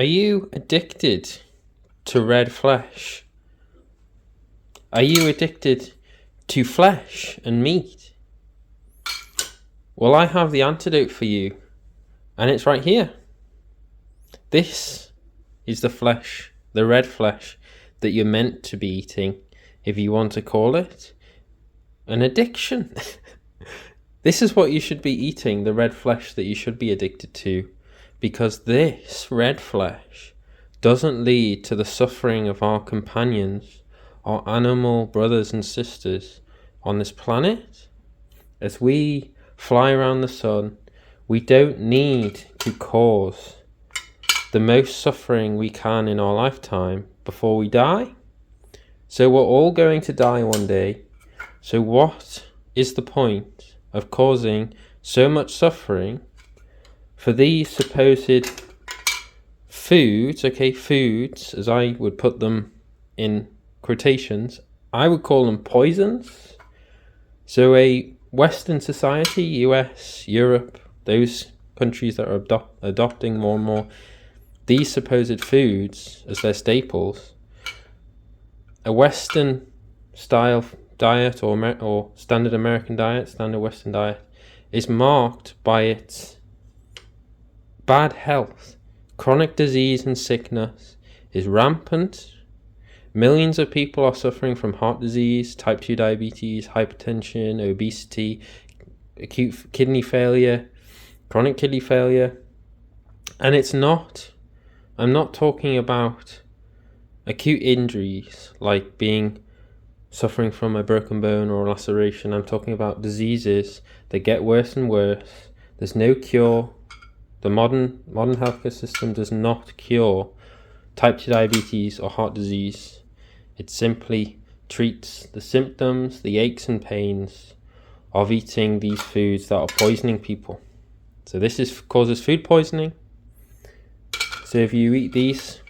Are you addicted to red flesh? Are you addicted to flesh and meat? Well, I have the antidote for you, and it's right here. This is the flesh, the red flesh that you're meant to be eating, if you want to call it an addiction. This is what you should be eating, the red flesh that you should be addicted to, because this red flesh doesn't lead to the suffering of our companions, our animal brothers and sisters on this planet. As we fly around the sun, we don't need to cause the most suffering we can in our lifetime before we die. So we're all going to die one day. So what is the point of causing so much suffering for these supposed foods, foods, as I would put them in quotations, I would call them poisons. So a Western society, US, Europe, those countries that are adopting more and more these supposed foods as their staples, a Western style diet or standard American diet, standard Western diet, is marked by its bad health. Chronic disease and sickness is rampant. Millions of people are suffering from heart disease, type 2 diabetes, hypertension, obesity, acute kidney failure, chronic kidney failure. And I'm not talking about acute injuries like suffering from a broken bone or a laceration. I'm talking about diseases that get worse and worse. There's no cure. The modern healthcare system does not cure type 2 diabetes or heart disease. It simply treats the symptoms, the aches and pains of eating these foods that are poisoning people. So this causes food poisoning. So if you eat these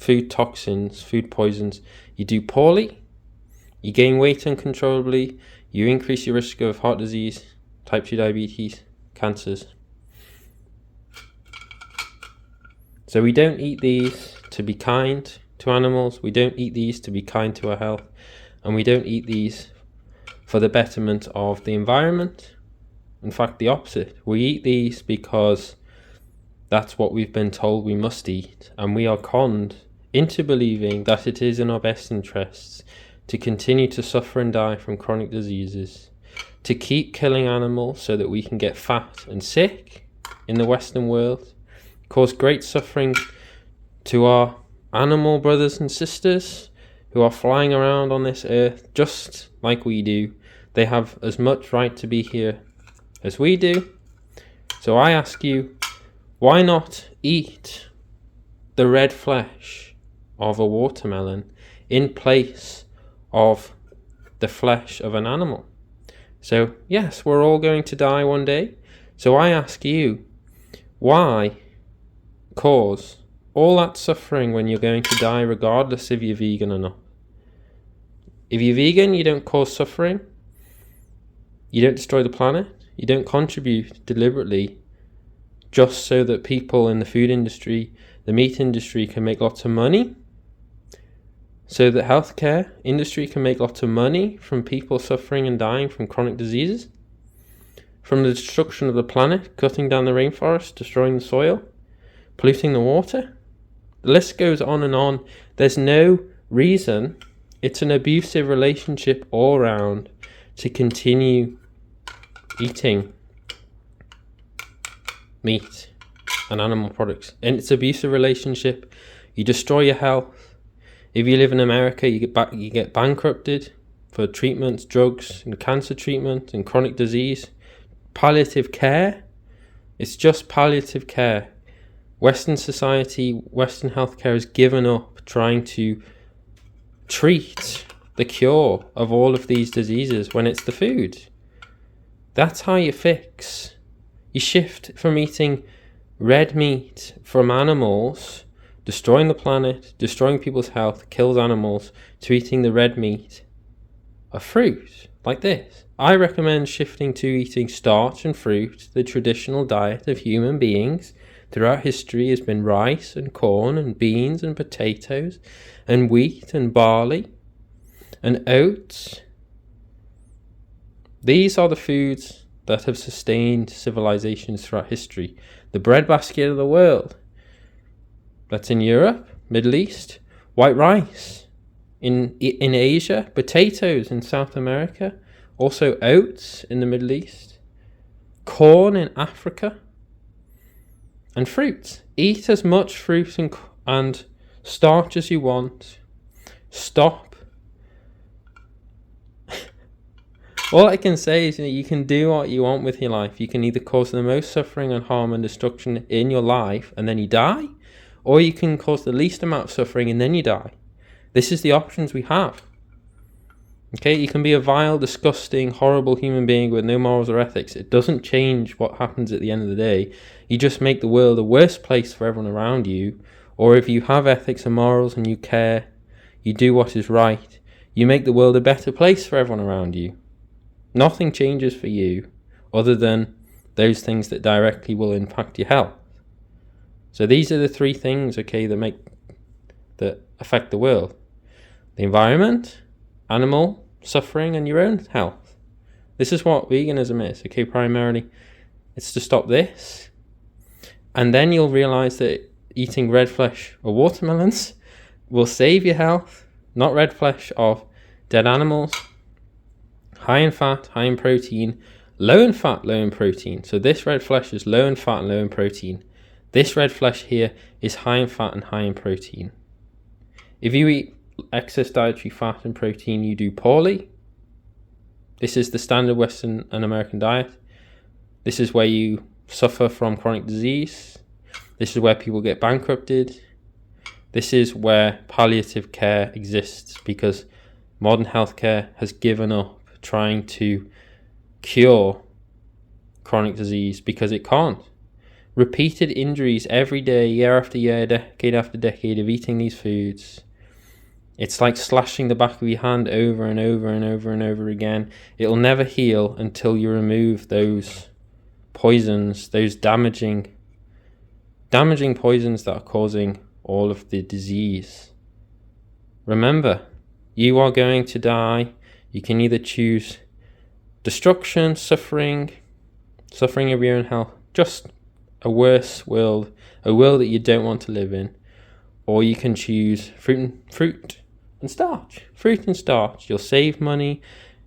food toxins, food poisons, you do poorly, you gain weight uncontrollably, you increase your risk of heart disease, type 2 diabetes, cancers. So we don't eat these to be kind to animals, we don't eat these to be kind to our health, and we don't eat these for the betterment of the environment. In fact, the opposite. We eat these because that's what we've been told we must eat, and we are conned into believing that it is in our best interests to continue to suffer and die from chronic diseases, to keep killing animals so that we can get fat and sick in the Western world, cause great suffering to our animal brothers and sisters who are flying around on this earth just like we do. They have as much right to be here as we do. So I ask you, why not eat the red flesh of a watermelon in place of the flesh of an animal? So yes, we're all going to die one day. So I ask you, why cause all that suffering when you're going to die regardless if you're vegan or not? If you're vegan, you don't cause suffering, you don't destroy the planet, you don't contribute deliberately just so that people in the food industry, the meat industry can make lots of money, so that healthcare industry can make lots of money from people suffering and dying from chronic diseases, from the destruction of the planet, cutting down the rainforest, destroying the soil, polluting the water. The list goes on and on. There's no reason. It's an abusive relationship all around to continue eating meat and animal products. And it's an abusive relationship. You destroy your health. If you live in America, you get bankrupted for treatments, drugs, and cancer treatment and chronic disease. Palliative care. It's just palliative care. Western society, Western healthcare has given up trying to treat the cure of all of these diseases when it's the food. That's how you fix. You shift from eating red meat from animals, destroying the planet, destroying people's health, kills animals, to eating the red meat of fruit, like this. I recommend shifting to eating starch and fruit, the traditional diet of human beings, throughout history has been rice and corn and beans and potatoes and wheat and barley and oats. These are the foods that have sustained civilizations throughout history. The breadbasket of the world. That's in Europe, Middle East, white rice. In Asia, potatoes in South America, also oats in the Middle East, corn in Africa, and fruits. Eat as much fruit and starch as you want. Stop. All I can say is you can do what you want with your life. You can either cause the most suffering and harm and destruction in your life and then you die, or you can cause the least amount of suffering and then you die. This is the options we have. Okay, you can be a vile, disgusting, horrible human being with no morals or ethics. It doesn't change what happens at the end of the day. You just make the world a worse place for everyone around you. Or if you have ethics and morals and you care, you do what is right, you make the world a better place for everyone around you. Nothing changes for you other than those things that directly will impact your health. So these are the three things, okay, that affect the world. The environment, animal suffering, and your own health. This is what veganism is, okay, primarily. It's to stop this. And then you'll realize that eating red flesh or watermelons will save your health, not red flesh of dead animals. High in fat, high in protein, low in fat, low in protein. So this red flesh is low in fat and low in protein. This red flesh here is high in fat and high in protein. If you eat excess dietary fat and protein, you do poorly. This is the standard Western and American diet. This is where you suffer from chronic disease. This is where people get bankrupted. This is where palliative care exists because modern healthcare has given up trying to cure chronic disease because it can't. Repeated injuries every day, year after year, decade after decade of eating these foods. It's like slashing the back of your hand over and over and over and over again. It'll never heal until you remove those poisons, those damaging poisons that are causing all of the disease. Remember, you are going to die. You can either choose destruction, suffering of your own health, just a worse world, a world that you don't want to live in, or you can choose fruit and starch. Fruit and starch. You'll save money.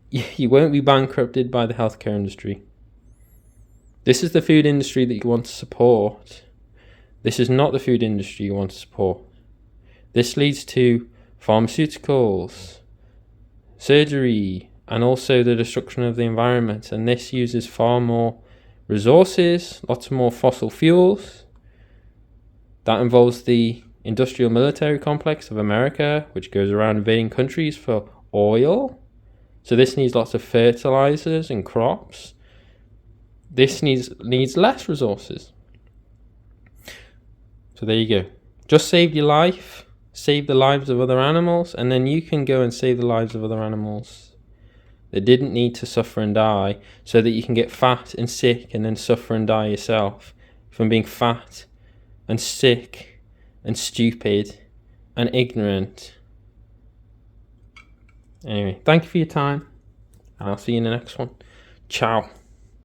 You won't be bankrupted by the healthcare industry. This is the food industry that you want to support. This is not the food industry you want to support. This leads to pharmaceuticals, surgery, and also the destruction of the environment. And this uses far more resources, lots more fossil fuels. That involves the industrial military complex of America, which goes around invading countries for oil. So this needs lots of fertilizers and crops. This needs less resources. So there you go. Just save your life, save the lives of other animals, and then you can go and save the lives of other animals that didn't need to suffer and die, so that you can get fat and sick and then suffer and die yourself from being fat and sick and stupid and ignorant. Anyway, thank you for your time, and I'll see you in the next one. Ciao.